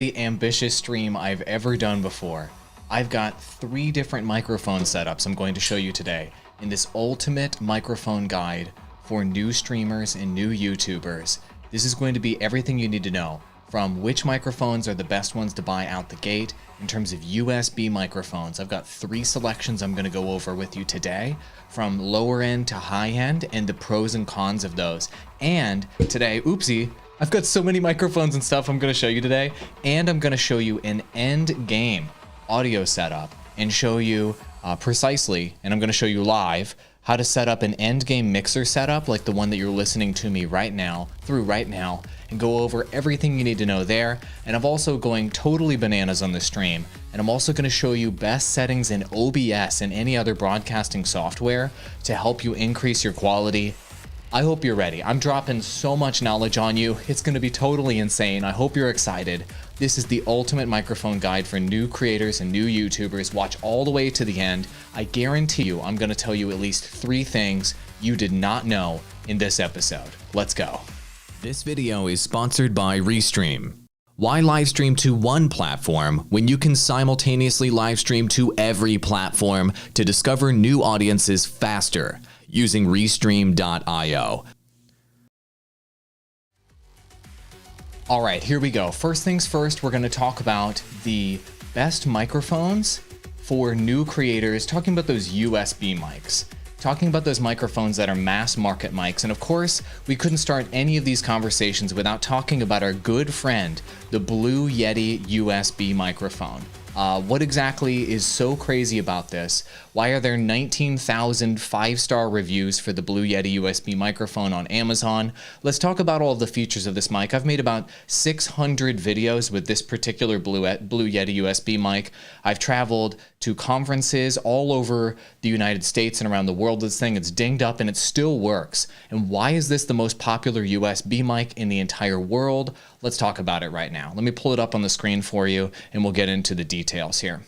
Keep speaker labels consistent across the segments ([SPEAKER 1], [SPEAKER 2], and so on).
[SPEAKER 1] The ambitious stream I've ever done before. I've got 3 different microphone setups I'm going to show you today in this ultimate microphone guide for new streamers and new YouTubers. This is going to be everything you need to know, from which microphones are the best ones to buy out the gate in terms of USB microphones. I've got 3 selections I'm going to go over with you today, from lower end to high end, and the pros and cons of those. And today, oopsie, I've got so many microphones and stuff I'm going to show you today, and I'm going to show you an end game audio setup and show you precisely, and I'm going to show you live, how to set up an end game mixer setup like the one that you're listening to me right now, and go over everything you need to know there. And I'm also going totally bananas on the stream, and I'm also going to show you best settings in OBS and any other broadcasting software to help you increase your quality. I hope you're ready. I'm dropping so much knowledge on you. It's going to be totally insane. I hope you're excited. This is the ultimate microphone guide for new creators and new YouTubers. Watch all the way to the end. I guarantee you I'm going to tell you at least 3 things you did not know in this episode. Let's go. This video is sponsored by Restream. Why live stream to one platform when you can simultaneously live stream to every platform to discover new audiences faster using Restream.io? All right, here we go. First things first, we're going to talk about the best microphones for new creators, talking about those USB mics. Talking about those microphones that are mass market mics. And of course, we couldn't start any of these conversations without talking about our good friend, the Blue Yeti USB microphone. What exactly is so crazy about this? Why are there 19,000 5-star reviews for the Blue Yeti USB microphone on Amazon? Let's talk about all of the features of this mic. I've made about 600 videos with this particular Blue Yeti USB mic. I've traveled to conferences all over the United States and around the world. This thing, it's dinged up and it still works. And why is this the most popular USB mic in the entire world? Let's talk about it right now. Let me pull it up on the screen for you and we'll get into the details here.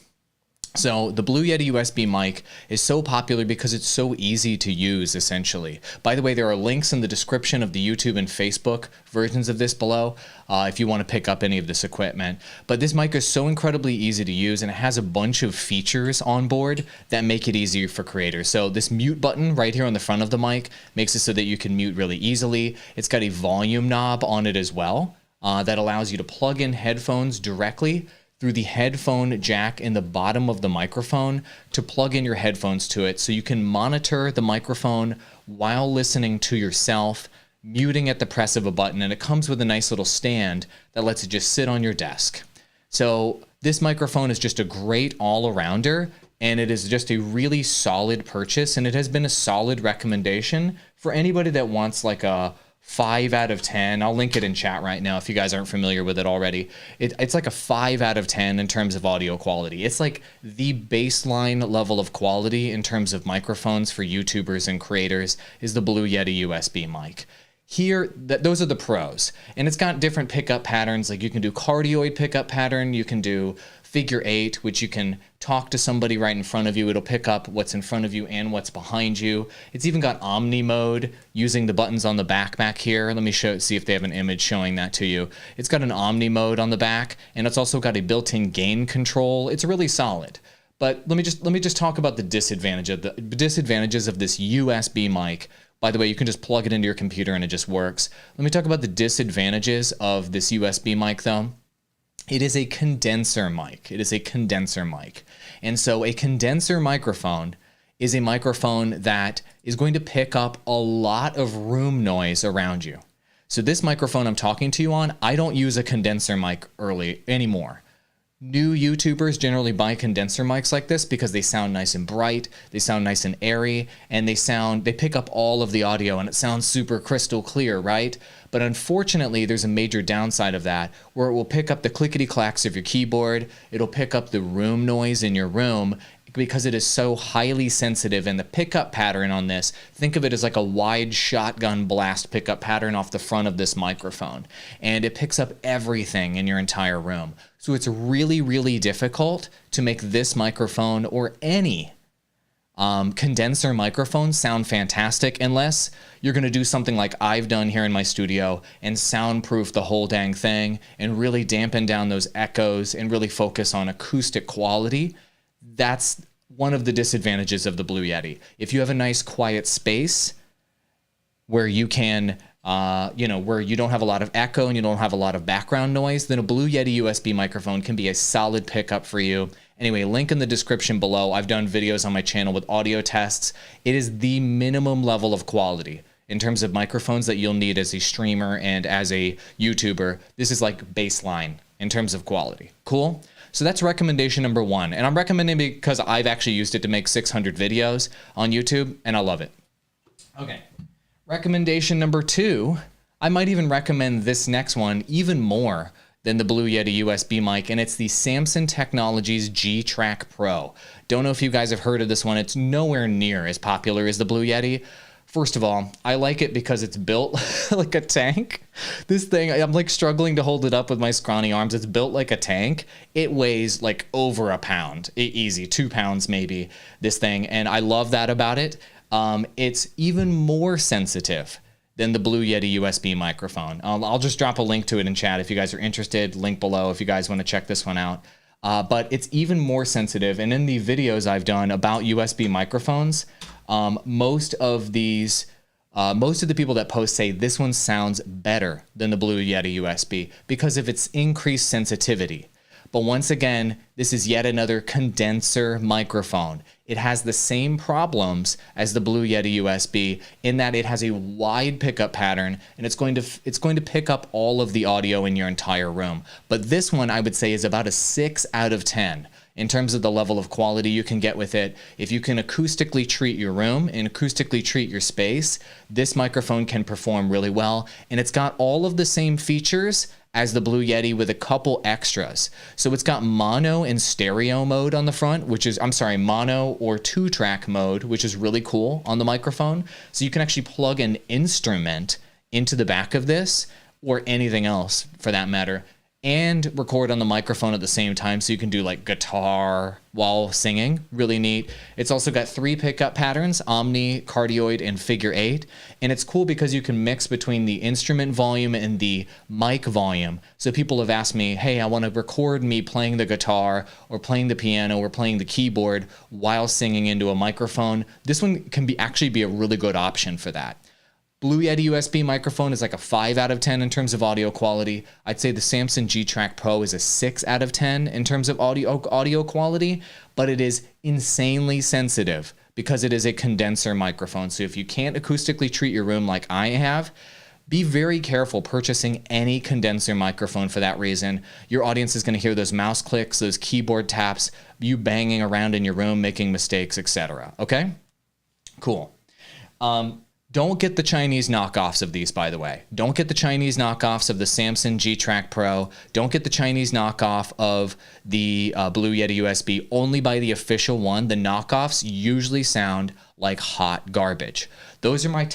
[SPEAKER 1] So the Blue Yeti USB mic is so popular because it's so easy to use, essentially. By the way, there are links in the description of the YouTube and Facebook versions of this below if you want to pick up any of this equipment. But this mic is so incredibly easy to use, and it has a bunch of features on board that make it easier for creators. So this mute button right here on the front of the mic makes it so that you can mute really easily. It's got a volume knob on it as well that allows you to plug in headphones directly through the headphone jack in the bottom of the microphone to plug in your headphones to it, so you can monitor the microphone while listening to yourself, muting at the press of a button, and it comes with a nice little stand that lets it just sit on your desk. So this microphone is just a great all-arounder, and it is just a really solid purchase, and it has been a solid recommendation for anybody that wants like a 5 out of 10. I'll link it in chat right now if you guys aren't familiar with it already. It's like a 5 out of 10 in terms of audio quality. It's like the baseline level of quality in terms of microphones for YouTubers and creators is the Blue Yeti USB mic. Here, those are the pros. And it's got different pickup patterns. Like you can do cardioid pickup pattern, you can do figure 8, which you can talk to somebody right in front of you. It'll pick up what's in front of you and what's behind you. It's even got Omni mode using the buttons on the back here. Let me see if they have an image showing that to you. It's got an Omni mode on the back, and it's also got a built-in gain control. It's really solid. But let me just talk about the disadvantages of this USB mic. By the way, you can just plug it into your computer and it just works. Let me talk about the disadvantages of this USB mic though. It is a condenser mic. It is a condenser mic. And so a condenser microphone is a microphone that is going to pick up a lot of room noise around you. So this microphone I'm talking to you on, I don't use a condenser mic anymore. New YouTubers generally buy condenser mics like this because they sound nice and bright, they sound nice and airy, and they pick up all of the audio and it sounds super crystal clear, right? But unfortunately, there's a major downside of that where it will pick up the clickety-clacks of your keyboard, it'll pick up the room noise in your room because it is so highly sensitive. And the pickup pattern on this, think of it as like a wide shotgun blast pickup pattern off the front of this microphone. And it picks up everything in your entire room. So it's really, really difficult to make this microphone or any Condenser microphones sound fantastic unless you're going to do something like I've done here in my studio and soundproof the whole dang thing and really dampen down those echoes and really focus on acoustic quality. That's one of the disadvantages of the Blue Yeti. If you have a nice quiet space where you can, where you don't have a lot of echo and you don't have a lot of background noise, then a Blue Yeti USB microphone can be a solid pickup for you. Anyway, link in the description below. I've done videos on my channel with audio tests. It is the minimum level of quality in terms of microphones that you'll need as a streamer and as a YouTuber. This is like baseline in terms of quality. Cool? So that's recommendation number 1. And I'm recommending it because I've actually used it to make 600 videos on YouTube, and I love it. Okay. Recommendation number 2, I might even recommend this next one even more than the Blue Yeti USB mic, and it's the Samson Technologies G-Track Pro. Don't know if you guys have heard of this one. It's nowhere near as popular as the Blue Yeti. First of all, I like it because it's built like a tank. This thing, I'm like struggling to hold it up with my scrawny arms. It's built like a tank. It weighs like over a pound, easy, 2 pounds maybe, this thing, and I love that about it. It's even more sensitive than the Blue Yeti USB microphone. I'll just drop a link to it in chat if you guys are interested. Link below if you guys want to check this one out. But it's even more sensitive. And in the videos I've done about USB microphones, most of the people that post say this one sounds better than the Blue Yeti USB because of its increased sensitivity. But once again, this is yet another condenser microphone. It has the same problems as the Blue Yeti USB in that it has a wide pickup pattern and it's going to pick up all of the audio in your entire room. But this one I would say is about a 6 out of 10 in terms of the level of quality you can get with it. If you can acoustically treat your room and acoustically treat your space, this microphone can perform really well. And it's got all of the same features as the Blue Yeti with a couple extras. So it's got mono and stereo mode on the front, mono or 2-track mode, which is really cool on the microphone. So you can actually plug an instrument into the back of this, or anything else for that matter, and record on the microphone at the same time, so you can do like guitar while singing. Really neat. It's also got 3 pickup patterns, omni, cardioid, and figure 8. And it's cool because you can mix between the instrument volume and the mic volume. So people have asked me, hey, I want to record me playing the guitar or playing the piano or playing the keyboard while singing into a microphone. This one can actually be a really good option for that. Blue Yeti USB microphone is like a 5 out of 10 in terms of audio quality. I'd say the Samson G-Track Pro is a 6 out of 10 in terms of audio quality, but it is insanely sensitive because it is a condenser microphone. So if you can't acoustically treat your room like I have, be very careful purchasing any condenser microphone for that reason. Your audience is going to hear those mouse clicks, those keyboard taps, you banging around in your room, making mistakes, etc. Okay? Cool. Don't get the Chinese knockoffs of these, by the way. Don't get the Chinese knockoffs of the Samson G-Track Pro. Don't get the Chinese knockoff of the Blue Yeti USB. Only buy the official one. The knockoffs usually sound like hot garbage. Those are my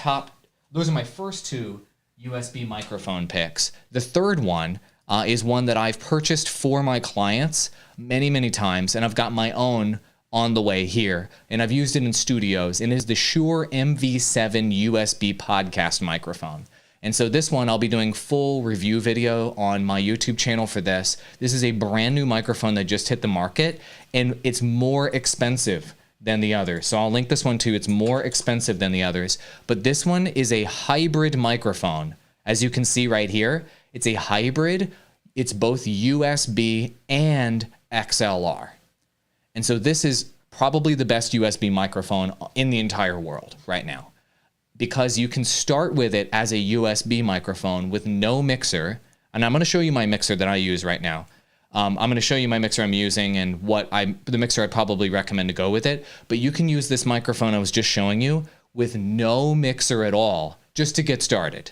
[SPEAKER 1] first 2 USB microphone picks. The third one is one that I've purchased for my clients many, many times, and I've got my own on the way here, and I've used it in studios, and it is the Shure MV7 USB podcast microphone. And so this one, I'll be doing full review video on my YouTube channel for this. This is a brand new microphone that just hit the market, and it's more expensive than the others. So I'll link this one too. It's more expensive than the others, but this one is a hybrid microphone. As you can see right here, it's a hybrid. It's both USB and XLR. And so this is probably the best USB microphone in the entire world right now, because you can start with it as a USB microphone with no mixer. And I'm going to show you my mixer that I use right now. I'm going to show you my mixer I'm using and the mixer I'd probably recommend to go with it. But you can use this microphone I was just showing you with no mixer at all just to get started.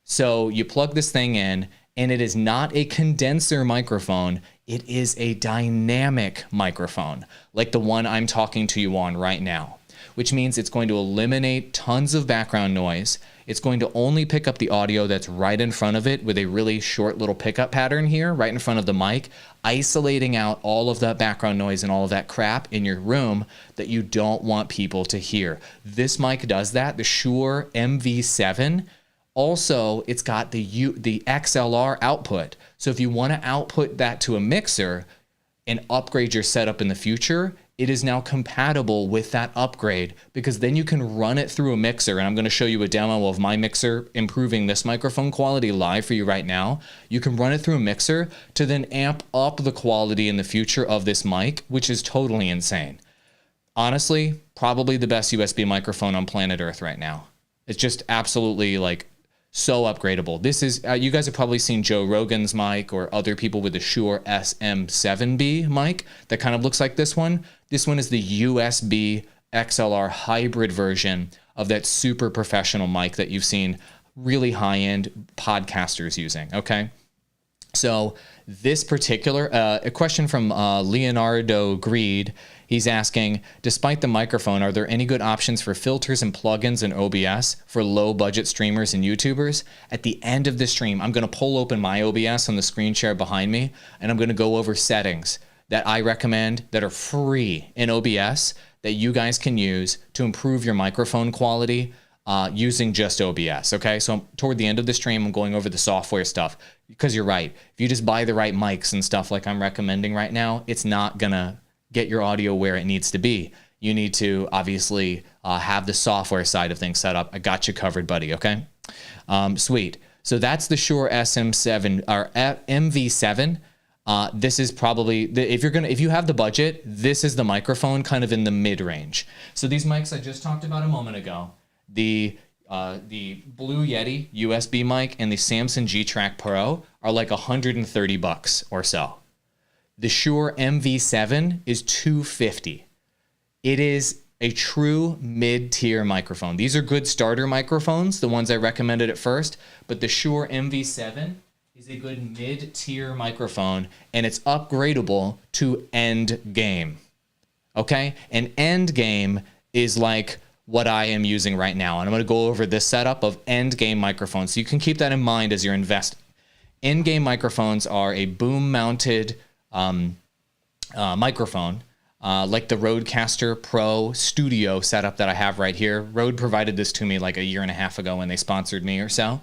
[SPEAKER 1] So you plug this thing in, and it is not a condenser microphone. It is a dynamic microphone, like the one I'm talking to you on right now, which means it's going to eliminate tons of background noise. It's going to only pick up the audio that's right in front of it with a really short little pickup pattern here, right in front of the mic, isolating out all of that background noise and all of that crap in your room that you don't want people to hear. This mic does that, the Shure MV7. Also, it's got the XLR output. So if you want to output that to a mixer and upgrade your setup in the future, it is now compatible with that upgrade, because then you can run it through a mixer. And I'm going to show you a demo of my mixer improving this microphone quality live for you right now. You can run it through a mixer to then amp up the quality in the future of this mic, which is totally insane. Honestly, probably the best USB microphone on planet Earth right now. It's just absolutely like so upgradable. This is, you guys have probably seen Joe Rogan's mic or other people with the Shure SM7B mic that kind of looks like this one. This one is the USB XLR hybrid version of that super professional mic that you've seen really high-end podcasters using, okay? So this particular, a question from Leonardo Greed. He's asking, despite the microphone, are there any good options for filters and plugins in OBS for low budget streamers and YouTubers? At the end of the stream, I'm going to pull open my OBS on the screen share behind me, and I'm going to go over settings that I recommend that are free in OBS that you guys can use to improve your microphone quality using just OBS, okay? So toward the end of the stream, I'm going over the software stuff, because you're right. If you just buy the right mics and stuff like I'm recommending right now, it's not going to get your audio where it needs to be. You need to obviously have the software side of things set up. I got you covered, buddy, okay? Sweet. So that's the Shure SM7 or MV7. This is probably, if you have the budget, this is the microphone kind of in the mid-range. So these mics I just talked about a moment ago, the Blue Yeti USB mic and the Samson G-Track Pro are like $130 or so. The Shure MV7 is $250. It is a true mid-tier microphone. These are good starter microphones, the ones I recommended at first, but the Shure MV7 is a good mid-tier microphone, and it's upgradable to end game. Okay? And end game is like what I am using right now, and I'm going to go over this setup of end game microphones, so you can keep that in mind as you're investing. End game microphones are a boom-mounted microphone, like the Rodecaster Pro Studio setup that I have right here. Rode provided this to me like a year and a half ago when they sponsored me or so.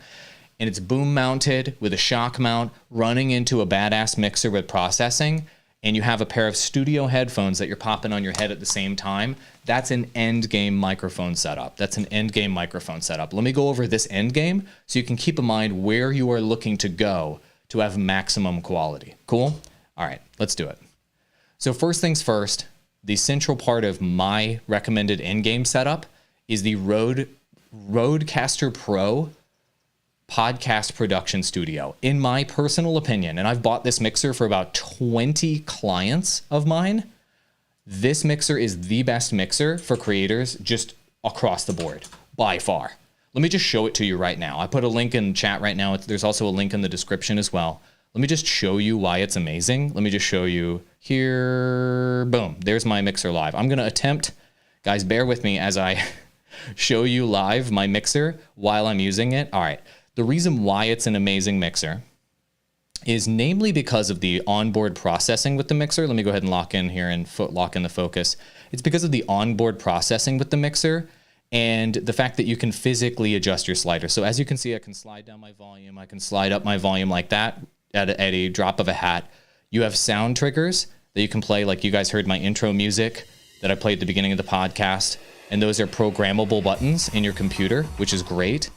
[SPEAKER 1] And it's boom mounted with a shock mount running into a badass mixer with processing. And you have a pair of studio headphones that you're popping on your head at the same time. That's an end game microphone setup. Let me go over this end game so you can keep in mind where you are looking to go to have maximum quality. Cool? All right, let's do it. So first things first, the central part of my recommended in-game setup is the Rodecaster Pro Podcast Production Studio. In my personal opinion, and I've bought this mixer for about 20 clients of mine, this mixer is the best mixer for creators just across the board, by far. Let me just show it to you right now. I put a link in chat right now. There's also a link in the description as well. Let me just show you why it's amazing. Let me just show you here. Boom. There's my mixer live. I'm going to attempt, guys, bear with me as I show you live my mixer while I'm using it. All right. The reason why it's an amazing mixer is namely because of the onboard processing with the mixer. Let me go ahead and lock in here and lock in the focus. It's because of the onboard processing with the mixer and the fact that you can physically adjust your slider. So as you can see, I can slide down my volume. I can slide up my volume like that. At a drop of a hat. You have sound triggers that you can play, like you guys heard my intro music that I played at the beginning of the podcast, and those are programmable buttons in your computer, which is great.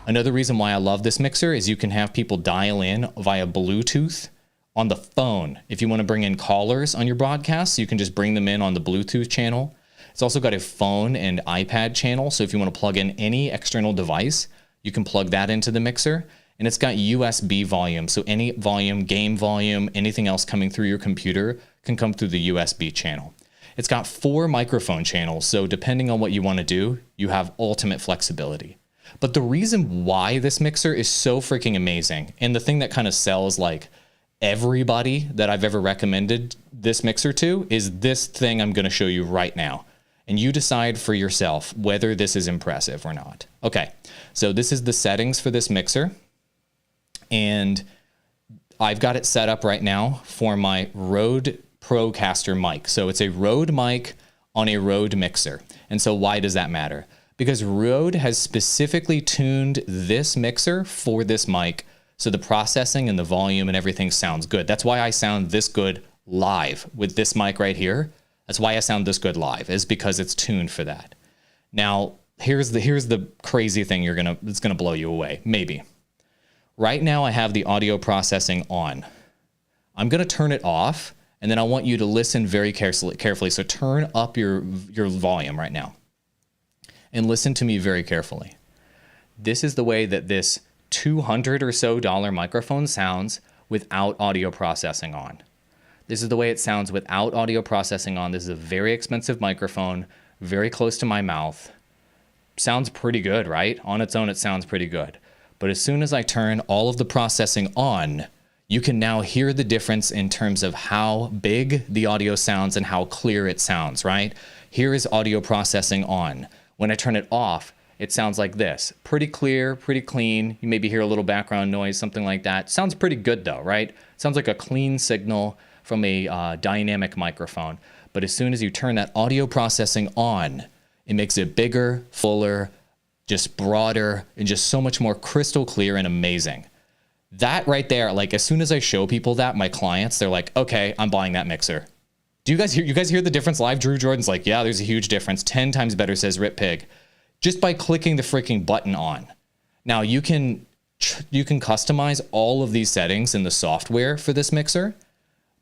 [SPEAKER 1] Another reason why I love this mixer is you can have people dial in via Bluetooth on the phone. If you want to bring in callers on your broadcasts, you can just bring them in on the Bluetooth channel. It's also got a phone and iPad channel, so if you want to plug in any external device, you can plug that into the mixer. And it's got USB volume, so any volume, game volume, anything else coming through your computer can come through the USB channel. It's got 4 microphone channels, so depending on what you want to do, you have ultimate flexibility. But the reason why this mixer is so freaking amazing, and the thing that kind of sells like everybody that I've ever recommended this mixer to, is this thing I'm going to show you right now. and you decide for yourself whether this is impressive or not. Okay, so this is the settings for this mixer, and I've got it set up right now for my Rode Procaster mic. So it's a Rode mic on a Rode mixer. And so why does that matter? Because Rode has specifically tuned this mixer for this mic, so the processing and the volume and everything sounds good. That's why I sound this good live with this mic right here. That's why I sound this good live, is because it's tuned for that. Now, here's the crazy thing it's gonna blow you away, maybe. Right now I have the audio processing on. I'm gonna turn it off, and then I want you to listen very carefully. So turn up your volume right now and listen to me very carefully. This is the way that this $200 or so microphone sounds without audio processing on. This is the way it sounds without audio processing on. This is a very expensive microphone, very close to my mouth. Sounds pretty good, right? On its own, it sounds pretty good. But as soon as I turn all of the processing on, you can now hear the difference in terms of how big the audio sounds and how clear it sounds, right? Here is audio processing on. When I turn it off, it sounds like this. Pretty clear, pretty clean. You maybe hear a little background noise, something like that. Sounds pretty good though, right? Sounds like a clean signal from a dynamic microphone. But as soon as you turn that audio processing on, it makes it bigger, fuller, just broader, and just so much more crystal clear and amazing. That right there, like as soon as I show people that, my clients, they're like, okay, I'm buying that mixer. Do you guys hear the difference live? Drew Jordan's like, yeah, there's a huge difference. 10 times better, says Rip Pig. Just by clicking the freaking button on. Now you can customize all of these settings in the software for this mixer,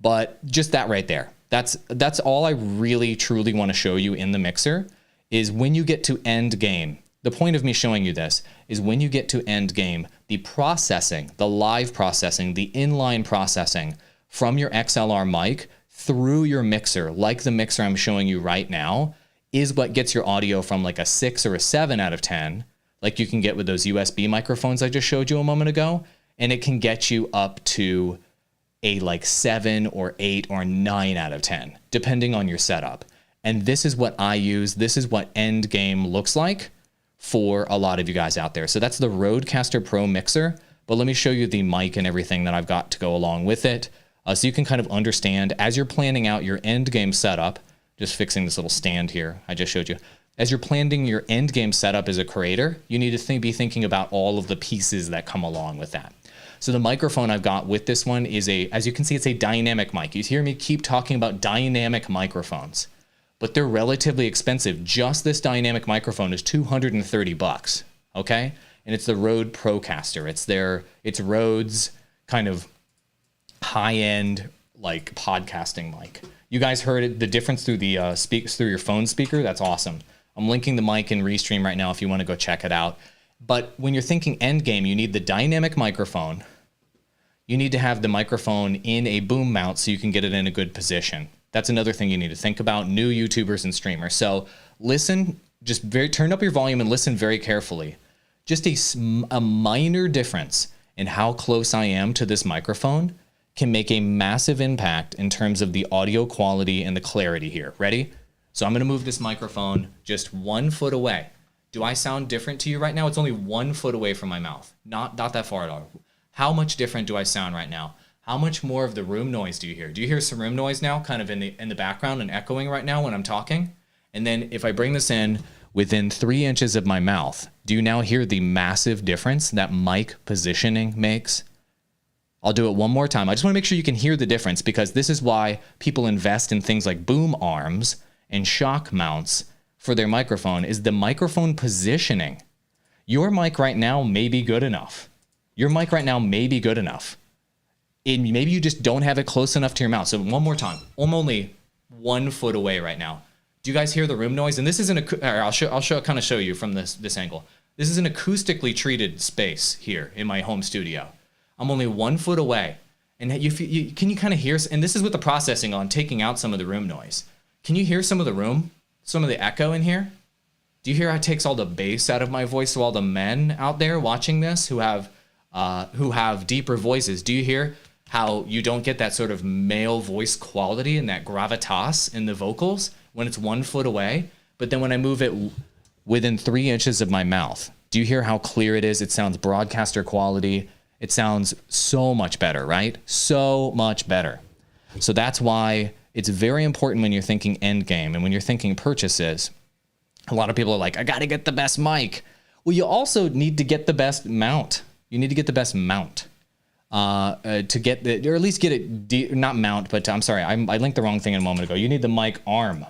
[SPEAKER 1] but just that right there. That's all I really truly want to show you in the mixer is when you get to end game. The point of me showing you this is when you get to end game, the processing, the live processing, the inline processing from your XLR mic through your mixer, like the mixer I'm showing you right now, is what gets your audio from like a 6 or a 7 out of 10, like you can get with those USB microphones I just showed you a moment ago, and it can get you up to a like 7 or 8 or 9 out of 10, depending on your setup. And this is what I use. This is what end game looks like for a lot of you guys out there. So that's the Rodecaster Pro mixer, but let me show you the mic and everything that I've got to go along with it. So you can kind of understand as you're planning out your end game setup, just fixing this little stand here I just showed you. As you're planning your end game setup as a creator, you need to be thinking about all of the pieces that come along with that. So the microphone I've got with this one is as you can see, it's a dynamic mic. You hear me keep talking about dynamic microphones, but they're relatively expensive. Just this dynamic microphone is $230, okay? And it's the Rode Procaster. It's Rode's kind of high-end like podcasting mic. You guys heard the difference through the through your phone speaker. That's awesome. I'm linking the mic in Restream right now if you want to go check it out. But when you're thinking end game, you need the dynamic microphone. You need to have the microphone in a boom mount so you can get it in a good position. That's another thing you need to think about, new YouTubers and streamers. So listen, turn up your volume and listen very carefully. Just a minor difference in how close I am to this microphone can make a massive impact in terms of the audio quality and the clarity here. Ready? So I'm gonna move this microphone just 1 foot away. Do I sound different to you right now? It's only 1 foot away from my mouth. Not that far at all. How much different do I sound right now? How much more of the room noise do you hear? Do you hear some room noise now, kind of in the background and echoing right now when I'm talking? And then if I bring this in within 3 inches of my mouth, do you now hear the massive difference that mic positioning makes? I'll do it one more time. I just want to make sure you can hear the difference, because this is why people invest in things like boom arms and shock mounts for their microphone, is the microphone positioning. Your mic right now may be good enough. Your mic right now may be good enough. And maybe you just don't have it close enough to your mouth. So one more time. I'm only 1 foot away right now. Do you guys hear the room noise? And this is I'll show you from this angle. This is an acoustically treated space here in my home studio. I'm only 1 foot away. And can you kind of hear, and this is with the processing on, taking out some of the room noise. Can you hear some of the echo in here? Do you hear how it takes all the bass out of my voice? So all the men out there watching this who have deeper voices, do you hear how you don't get that sort of male voice quality and that gravitas in the vocals when it's 1 foot away? But then when I move it within 3 inches of my mouth, do you hear how clear it is? It sounds broadcaster quality. It sounds so much better, right? So much better. So that's why it's very important when you're thinking end game and when you're thinking purchases. A lot of people are like, I got to get the best mic. Well, you also need to get the best mount. You need to get the best mount to get the, or at least get it, not mount, but I'm sorry, I linked the wrong thing a moment ago. You need the mic arm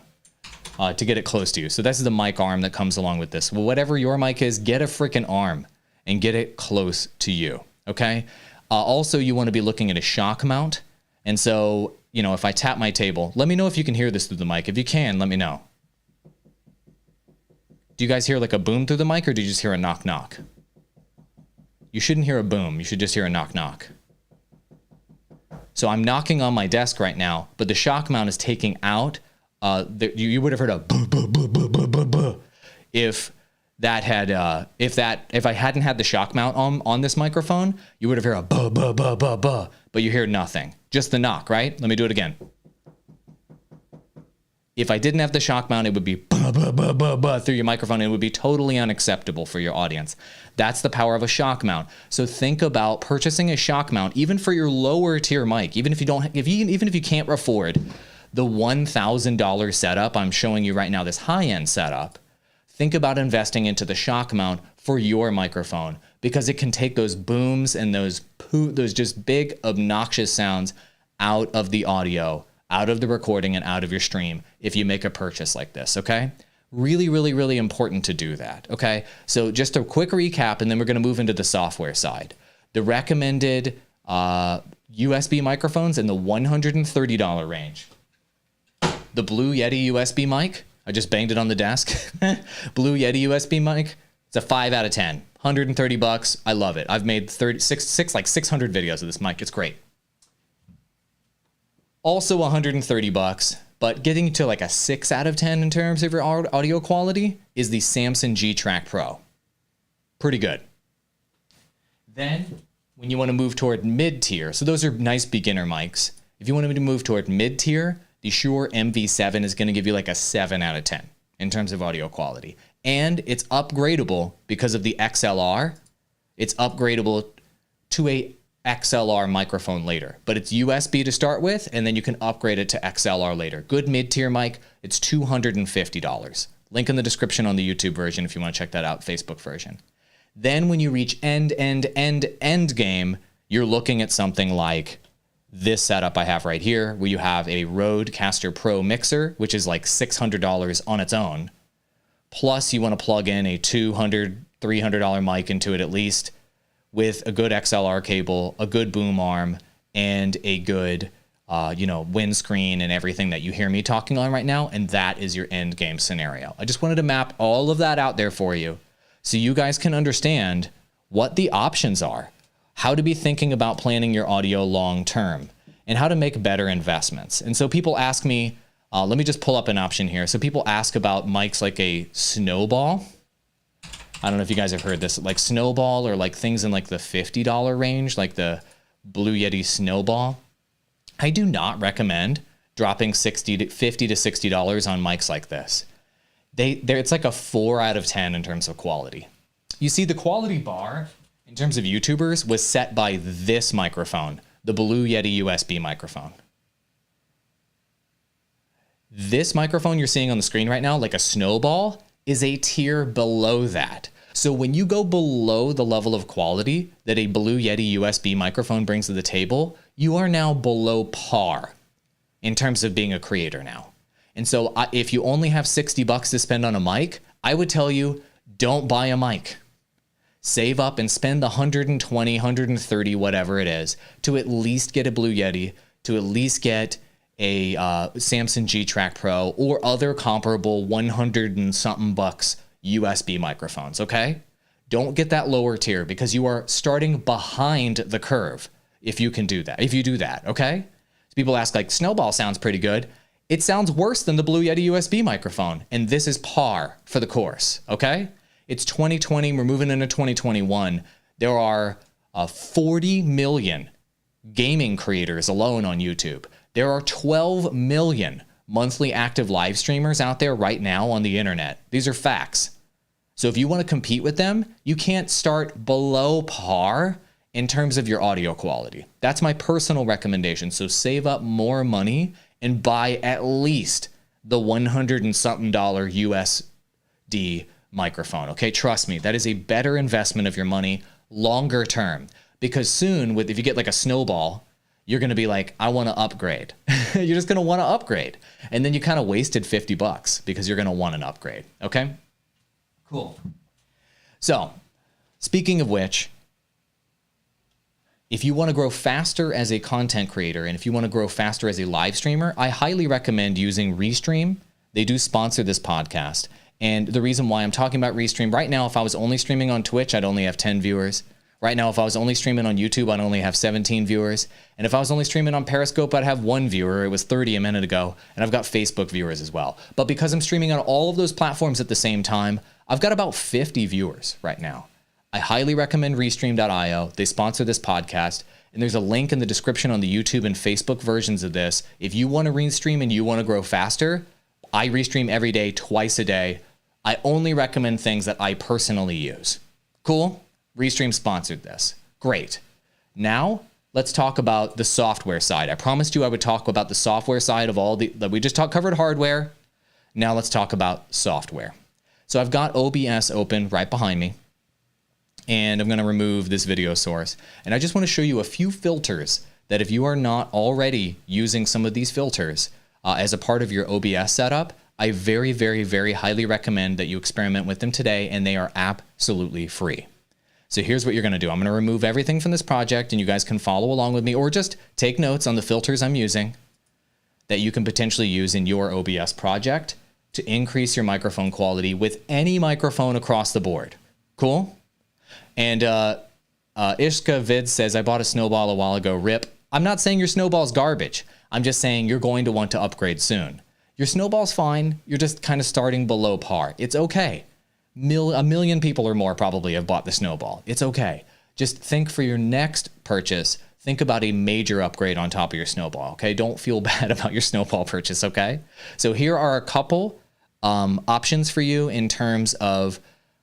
[SPEAKER 1] to get it close to you. So this is the mic arm that comes along with this. Well, whatever your mic is, get a freaking arm and get it close to you, okay? Also, you want to be looking at a shock mount. And so, you know, if I tap my table, let me know if you can hear this through the mic. If you can, let me know. Do you guys hear like a boom through the mic, or do you just hear a knock knock? You shouldn't hear a boom. You should just hear a knock knock. So I'm knocking on my desk right now, but the shock mount is taking out. You would have heard a buh, buh, buh, buh, buh, buh, buh. If I hadn't had the shock mount on this microphone, you would have heard a buh, buh, buh, buh, buh, but you hear nothing. Just the knock, right? Let me do it again. If I didn't have the shock mount, it would be buh, buh, buh, buh, buh, through your microphone. It would be totally unacceptable for your audience. That's the power of a shock mount. So think about purchasing a shock mount, even for your lower tier mic, even if you can't afford the $1,000 setup I'm showing you right now, this high-end setup. Think about investing into the shock mount for your microphone, because it can take those booms and those just big obnoxious sounds out of the audio, out of the recording, and out of your stream if you make a purchase like this, okay? Really, really, really important to do that, okay? So just a quick recap, and then we're gonna move into the software side. The recommended USB microphones in the $130 range. The Blue Yeti USB mic, I just banged it on the desk. Blue Yeti USB mic, it's a 5 out of 10. 130 bucks, I love it. I've made 600 videos of this mic, it's great. Also 130 bucks, but getting to like a 6 out of 10 in terms of your audio quality is the Samson G-Track Pro. Pretty good. Then, when you want to move toward mid-tier, so those are nice beginner mics. If you want to move toward mid-tier, the Shure MV7 is going to give you like a 7 out of 10 in terms of audio quality. And it's upgradable because of the XLR. It's upgradable to a XLR microphone later, but it's USB to start with, and then you can upgrade it to XLR later. Good mid-tier mic, it's $250. Link in the description on the YouTube version if you want to check that out, Facebook version. Then when you reach end game, you're looking at something like this setup I have right here, where you have a Rodecaster Pro mixer, which is like $600 on its own. Plus you want to plug in a $200, $300 mic into it at least, with a good XLR cable, a good boom arm, and a good, windscreen and everything that you hear me talking on right now. And that is your end game scenario. I just wanted to map all of that out there for you so you guys can understand what the options are, how to be thinking about planning your audio long term, and how to make better investments. And so people ask me, let me just pull up an option here. So people ask about mics like a Snowball. I don't know if you guys have heard this, like Snowball, or like things in like the $50 range, like the Blue Yeti Snowball. I do not recommend dropping $50 to $60 on mics like this. It's like a 4 out of 10 in terms of quality. You see, the quality bar in terms of YouTubers was set by this microphone, the Blue Yeti USB microphone. This microphone you're seeing on the screen right now, like a Snowball, is a tier below that. So when you go below the level of quality that a Blue Yeti USB microphone brings to the table, you are now below par in terms of being a creator now. And so if you only have 60 bucks to spend on a mic, I would tell you, don't buy a mic. Save up and spend the 120, 130, whatever it is, to at least get a Blue Yeti, to at least get a Samson G-Track Pro or other comparable 100 and something bucks USB microphones, okay? Don't get that lower tier, because you are starting behind the curve if you can do that, if you do that, okay? So people ask, like, Snowball sounds pretty good. It sounds worse than the Blue Yeti USB microphone, and this is par for the course, okay? It's 2020, we're moving into 2021. There are 40 million gaming creators alone on YouTube. There are 12 million monthly active live streamers out there right now on the internet. These are facts. So if you want to compete with them, you can't start below par in terms of your audio quality. That's my personal recommendation. So save up more money and buy at least the $100 and something USD microphone. Okay, trust me, that is a better investment of your money longer term. Because soon, if you get like a snowball, you're going to be like, I want to upgrade. You're just going to want to upgrade. And then you kind of wasted $50 because you're going to want an upgrade. Okay? Cool. So, speaking of which, if you want to grow faster as a content creator and if you want to grow faster as a live streamer, I highly recommend using Restream. They do sponsor this podcast. And the reason why I'm talking about Restream right now, if I was only streaming on Twitch, I'd only have 10 viewers. Right now, if I was only streaming on YouTube, I'd only have 17 viewers. And if I was only streaming on Periscope, I'd have 1 viewer. It was 30 a minute ago. And I've got Facebook viewers as well. But because I'm streaming on all of those platforms at the same time, I've got about 50 viewers right now. I highly recommend Restream.io. They sponsor this podcast. And there's a link in the description on the YouTube and Facebook versions of this. If you want to Restream and you want to grow faster, I Restream every day, twice a day. I only recommend things that I personally use. Cool? Restream sponsored this. Great. Now, let's talk about the software side. I promised you I would talk about the software side of all we just covered hardware. Now let's talk about software. So I've got OBS open right behind me, and I'm going to remove this video source. And I just want to show you a few filters that if you are not already using some of these filters as a part of your OBS setup, I very, very, very highly recommend that you experiment with them today, and they are absolutely free. So here's what you're going to do. I'm going to remove everything from this project, and you guys can follow along with me or just take notes on the filters I'm using that you can potentially use in your OBS project to increase your microphone quality with any microphone across the board. Cool? And Ishka Vid says, I bought a snowball a while ago. RIP. I'm not saying your snowball's garbage. I'm just saying you're going to want to upgrade soon. Your snowball's fine. You're just kind of starting below par. It's okay. A million people or more probably have bought the snowball. It's okay. Just think for your next purchase, think about a major upgrade on top of your snowball, okay? Don't feel bad about your snowball purchase, okay? So here are a couple options for you in terms of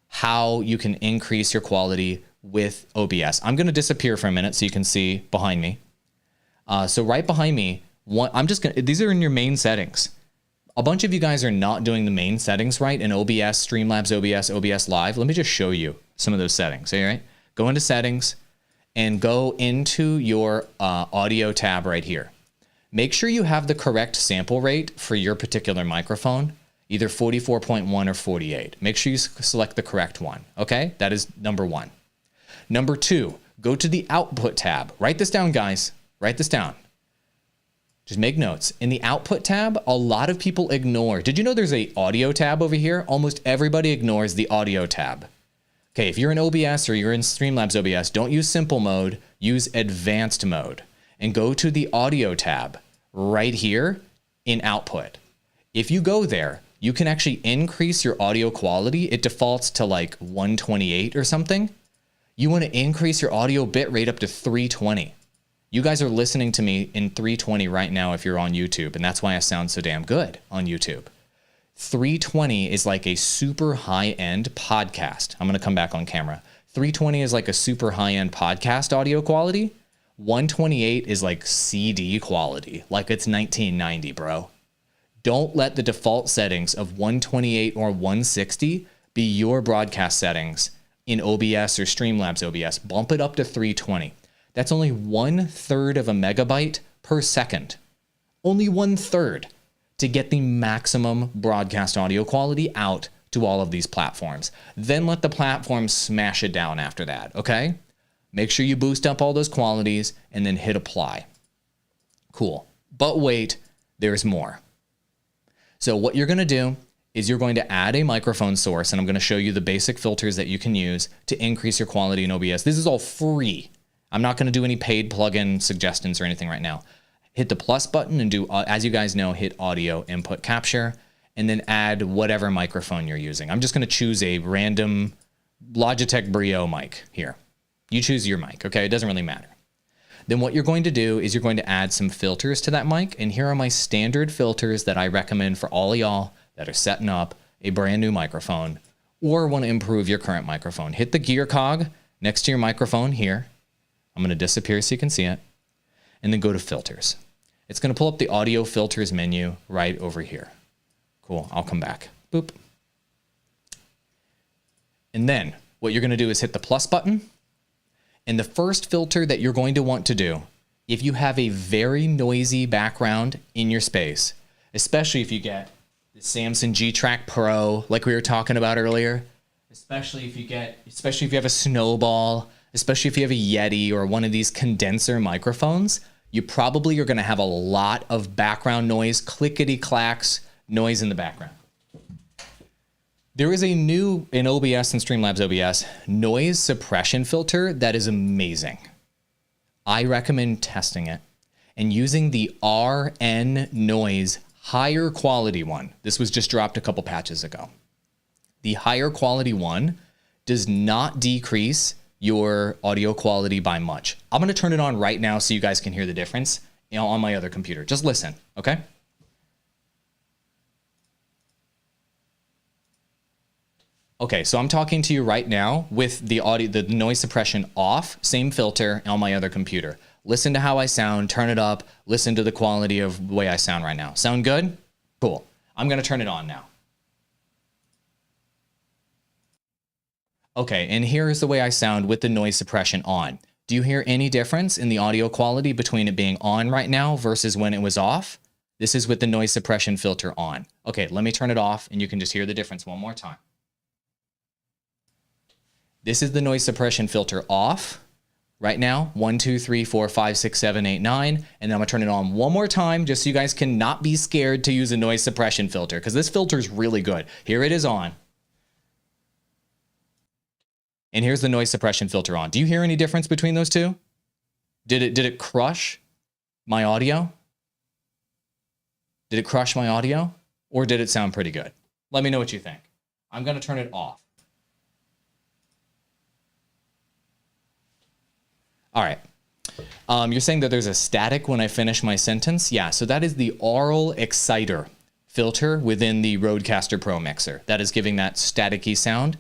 [SPEAKER 1] how you can increase your quality with OBS. I'm going to disappear for a minute so you can see behind me. So right behind me, these are in your main settings. A bunch of you guys are not doing the main settings right in OBS, Streamlabs OBS, OBS Live. Let me just show you some of those settings, all right? Go into settings and go into your audio tab right here. Make sure you have the correct sample rate for your particular microphone, either 44.1 or 48. Make sure you select the correct one, okay? That is number one. Number two, go to the output tab. Write this down, guys. Write this down. Just make notes. In the output tab, a lot of people ignore. Did you know there's an audio tab over here? Almost everybody ignores the audio tab. Okay, if you're in OBS or you're in Streamlabs OBS, don't use simple mode, use advanced mode. And go to the audio tab right here in output. If you go there, you can actually increase your audio quality. It defaults to like 128 or something. You want to increase your audio bit rate up to 320. You guys are listening to me in 320 right now if you're on YouTube, and that's why I sound so damn good on YouTube. 320 is like a super high-end podcast. I'm going to come back on camera. 320 is like a super high-end podcast audio quality. 128 is like CD quality, like it's 1990, bro. Don't let the default settings of 128 or 160 be your broadcast settings in OBS or Streamlabs OBS. Bump it up to 320. That's only 1/3 of a megabyte per second. Only 1/3 to get the maximum broadcast audio quality out to all of these platforms. Then let the platform smash it down after that, okay? Make sure you boost up all those qualities and then hit apply. Cool. But wait, there's more. So what you're going to do is you're going to add a microphone source, and I'm going to show you the basic filters that you can use to increase your quality in OBS. This is all free. I'm not going to do any paid plugin suggestions or anything right now. Hit the plus button and do, as you guys know, hit audio input capture, and then add whatever microphone you're using. I'm just going to choose a random Logitech Brio mic here. You choose your mic, okay? It doesn't really matter. Then what you're going to do is you're going to add some filters to that mic. And here are my standard filters that I recommend for all of y'all that are setting up a brand new microphone or want to improve your current microphone. Hit the gear cog next to your microphone here. I'm going to disappear so you can see it. And then go to filters. It's going to pull up the audio filters menu right over here. Cool. I'll come back. Boop. And then what you're going to do is hit the plus button. And the first filter that you're going to want to do, if you have a very noisy background in your space, especially if you get the Samson G-Track Pro, like we were talking about earlier, especially if you have a Snowball, especially if you have a Yeti or one of these condenser microphones, you probably are going to have a lot of background noise, clickety-clacks noise in the background. There is a new, in OBS and Streamlabs OBS, noise suppression filter that is amazing. I recommend testing it and using the RN noise higher quality one. This was just dropped a couple patches ago. The higher quality one does not decrease your audio quality by much. I'm going to turn it on right now so you guys can hear the difference, on my other computer. Just listen, okay? Okay, so I'm talking to you right now with the audio, the noise suppression off, same filter on my other computer. Listen to how I sound, turn it up, listen to the quality of the way I sound right now. Sound good? Cool. I'm going to turn it on now. Okay, and here's the way I sound with the noise suppression on. Do you hear any difference in the audio quality between it being on right now versus when it was off? This is with the noise suppression filter on. Okay, let me turn it off and you can just hear the difference one more time. This is the noise suppression filter off right now. 1, 2, 3, 4, 5, 6, 7, 8, 9. And then I'm gonna turn it on one more time just so you guys can not be scared to use a noise suppression filter because this filter is really good. Here it is on. And here's the noise suppression filter on. Do you hear any difference between those two? Did it crush my audio? Did it crush my audio? Or did it sound pretty good? Let me know what you think. I'm gonna turn it off. All right. You're saying that there's a static when I finish my sentence? Yeah, so that is the Awall exciter filter within the Rodecaster Pro mixer. That is giving that staticky sound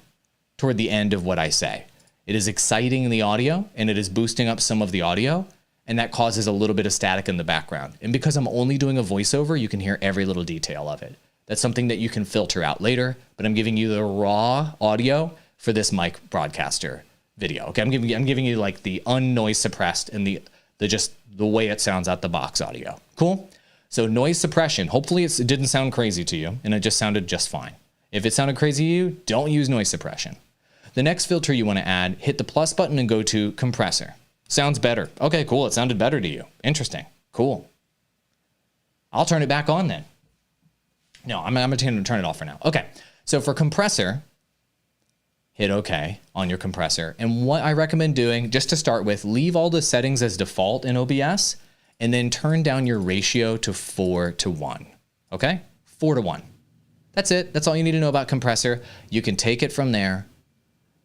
[SPEAKER 1] toward the end of what I say. It is exciting the audio and it is boosting up some of the audio, and that causes a little bit of static in the background. And because I'm only doing a voiceover, you can hear every little detail of it. That's something that you can filter out later, but I'm giving you the raw audio for this mic broadcaster video. Okay, I'm giving you like the unnoise suppressed and the way it sounds out the box audio. Cool? So noise suppression, hopefully it didn't sound crazy to you and it just sounded just fine. If it sounded crazy to you, don't use noise suppression. The next filter you want to add, hit the plus button and go to compressor. Sounds better. Okay, cool. It sounded better to you. Interesting. Cool. I'll turn it back on then. No, I'm going to turn it off for now. Okay. So for compressor, hit OK on your compressor. And what I recommend doing, just to start with, leave all the settings as default in OBS and then turn down your ratio to 4:1. Okay? 4:1. That's it. That's all you need to know about compressor. You can take it from there.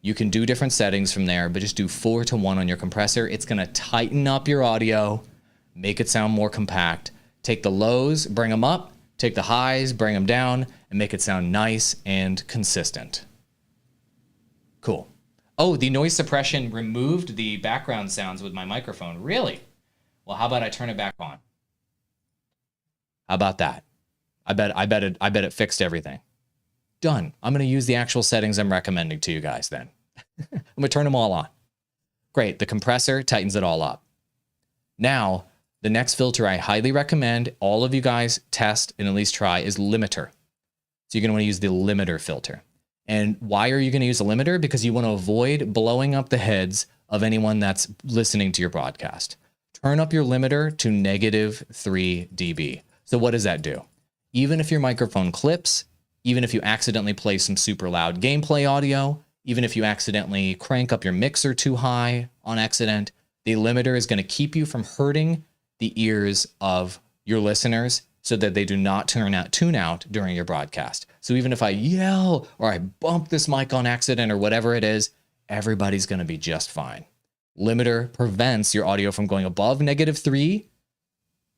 [SPEAKER 1] You can do different settings from there, but just do 4:1 on your compressor. It's going to tighten up your audio, make it sound more compact. Take the lows, bring them up. Take the highs, bring them down, and make it sound nice and consistent. Cool. Oh, the noise suppression removed the background sounds with my microphone. Really? Well, how about I turn it back on? How about that? I bet it fixed everything. Done. I'm going to use the actual settings I'm recommending to you guys then. I'm going to turn them all on. Great. The compressor tightens it all up. Now, the next filter I highly recommend all of you guys test and at least try is limiter. So you're going to want to use the limiter filter. And why are you going to use a limiter? Because you want to avoid blowing up the heads of anyone that's listening to your broadcast. Turn up your limiter to -3 dB. So what does that do? Even if your microphone clips, even if you accidentally play some super loud gameplay audio, even if you accidentally crank up your mixer too high on accident, the limiter is going to keep you from hurting the ears of your listeners so that they do not tune out during your broadcast. So even if I yell or I bump this mic on accident or whatever it is, everybody's going to be just fine. Limiter prevents your audio from going above -3.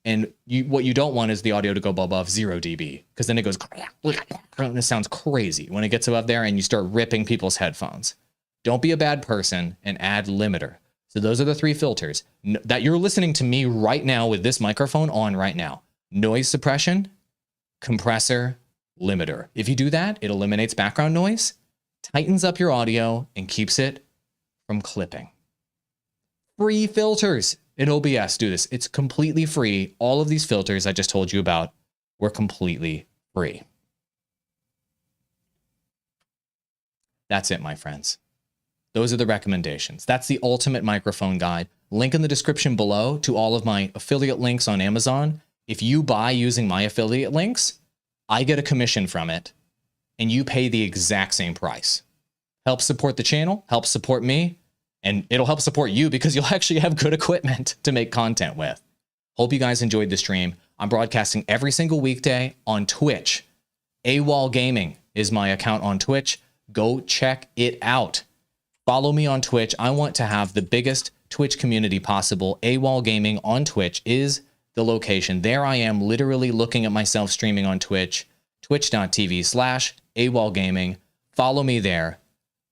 [SPEAKER 1] And what you don't want is the audio to go above 0 dB, because then it goes, and it sounds crazy when it gets above there and you start ripping people's headphones. Don't be a bad person and add limiter. So those are the 3 filters that you're listening to me right now with this microphone on right now. Noise suppression, compressor, limiter. If you do that, it eliminates background noise, tightens up your audio, and keeps it from clipping. Free filters in OBS. Do this. It's completely free. All of these filters I just told you about were completely free. That's it, my friends. Those are the recommendations. That's the ultimate microphone guide. Link in the description below to all of my affiliate links on Amazon. If you buy using my affiliate links, I get a commission from it, and you pay the exact same price. Help support the channel, help support me, and it'll help support you because you'll actually have good equipment to make content with. Hope you guys enjoyed the stream. I'm broadcasting every single weekday on Twitch. Awall Gaming is my account on Twitch. Go check it out. Follow me on Twitch. I want to have the biggest Twitch community possible. Awall Gaming on Twitch is the location. There I am literally looking at myself streaming on Twitch, twitch.tv/Awall Gaming. Follow me there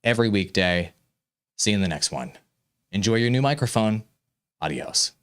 [SPEAKER 1] every weekday. See you in the next one. Enjoy your new microphone. Adios.